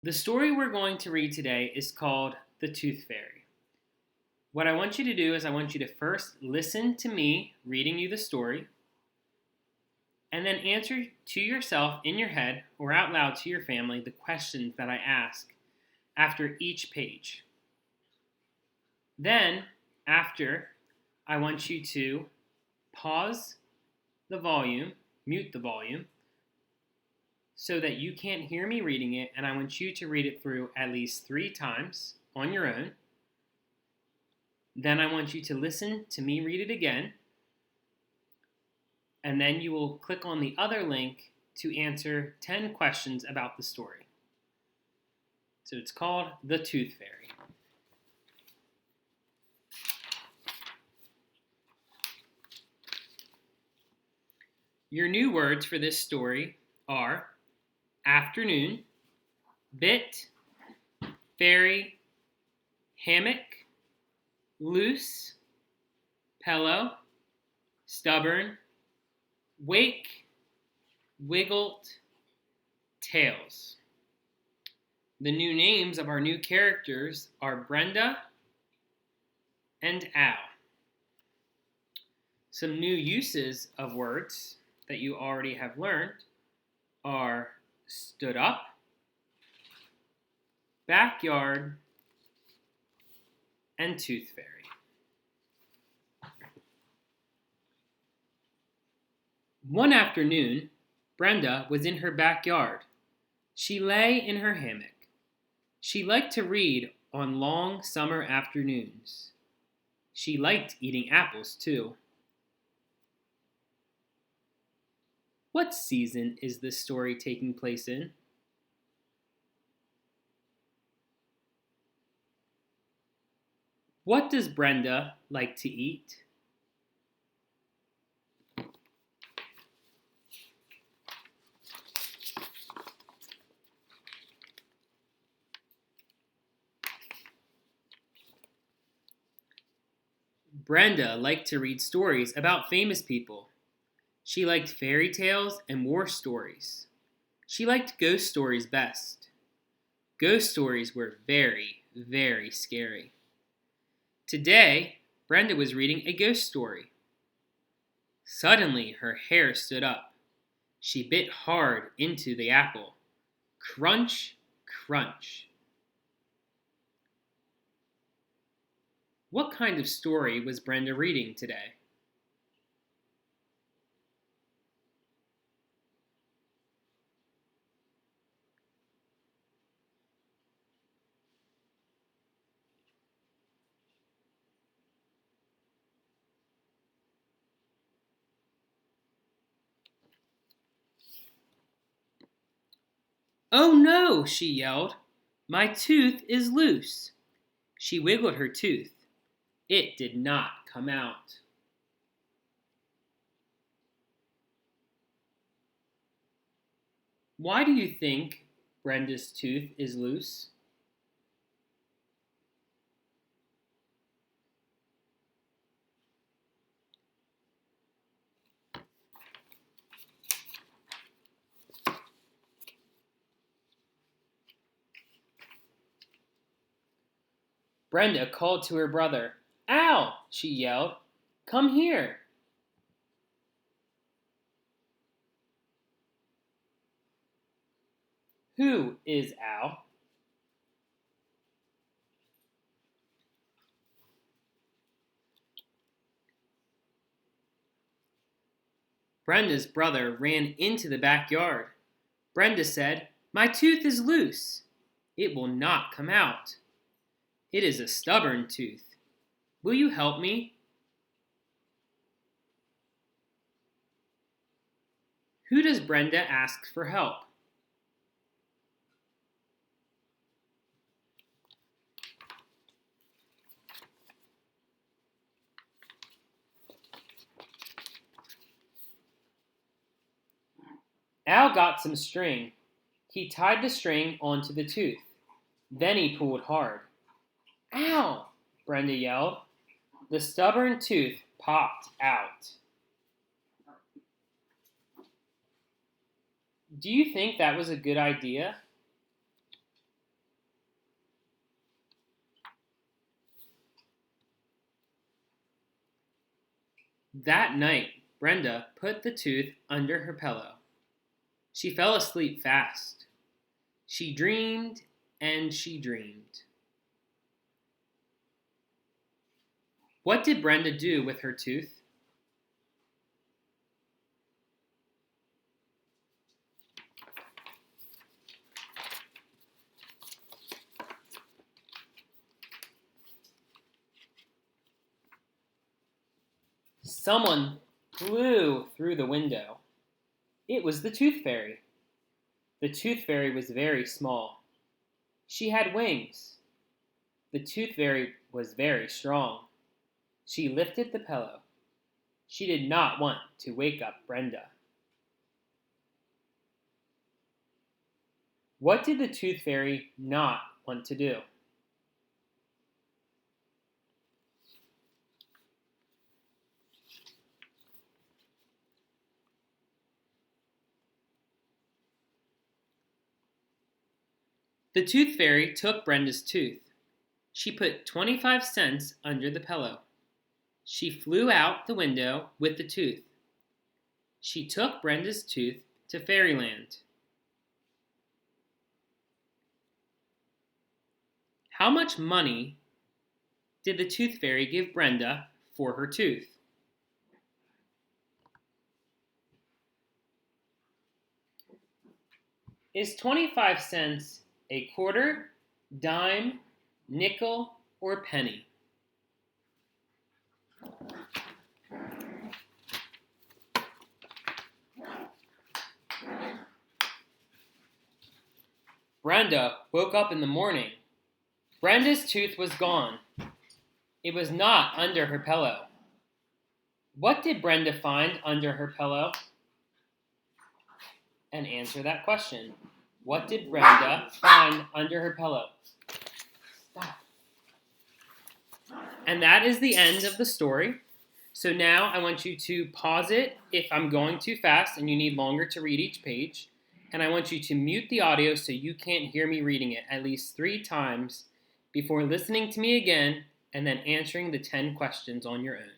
The story we're going to read today is called The Tooth Fairy. What I want you to do is I want you to first listen to me reading you the story and then answer to yourself in your head or out loud to your family the questions that I ask after each page. Then, after, I want you to pause the volume, mute the volume, so that you can't hear me reading it, and I want you to read it through at least 3 times on your own. Then I want you to listen to me read it again, and then you will click on the other link to answer 10 questions about the story. So it's called The Tooth Fairy. Your new words for this story are afternoon, bit, fairy, hammock, loose, pillow, stubborn, wake, wiggled, tails. The new names of our new characters are Brenda and Al. Some new uses of words that you already have learned are stood up, backyard, and tooth fairy. One afternoon, Brenda was in her backyard. She lay in her hammock. She liked to read on long summer afternoons. She liked eating apples, too. What season is this story taking place in? What does Brenda like to eat? Brenda liked to read stories about famous people. She liked fairy tales and war stories. She liked ghost stories best. Ghost stories were very, very scary. Today, Brenda was reading a ghost story. Suddenly, her hair stood up. She bit hard into the apple. Crunch, crunch. What kind of story was Brenda reading today? "Oh no!" she yelled. "My tooth is loose." She wiggled her tooth. It did not come out. Why do you think Brenda's tooth is loose? Brenda called to her brother. "Al!" she yelled. "Come here." Who is Al? Brenda's brother ran into the backyard. Brenda said, "My tooth is loose. It will not come out. It is a stubborn tooth. Will you help me?" Who does Brenda ask for help? Al got some string. He tied the string onto the tooth. Then he pulled hard. "Ow!" Brenda yelled. The stubborn tooth popped out. Do you think that was a good idea? That night, Brenda put the tooth under her pillow. She fell asleep fast. She dreamed and she dreamed. What did Brenda do with her tooth? Someone flew through the window. It was the Tooth Fairy. The Tooth Fairy was very small. She had wings. The Tooth Fairy was very strong. She lifted the pillow. She did not want to wake up Brenda. What did the Tooth Fairy not want to do? The Tooth Fairy took Brenda's tooth. She put 25 cents under the pillow. She flew out the window with the tooth. She took Brenda's tooth to Fairyland. How much money did the Tooth Fairy give Brenda for her tooth? Is 25 cents a quarter, dime, nickel, or penny? Brenda woke up in the morning. Brenda's tooth was gone. It was not under her pillow. What did Brenda find under her pillow? And answer that question. What did Brenda find under her pillow? Stop. And that is the end of the story. So now I want you to pause it if I'm going too fast and you need longer to read each page. And I want you to mute the audio so you can't hear me reading it at least 3 times before listening to me again and then answering the 10 questions on your own.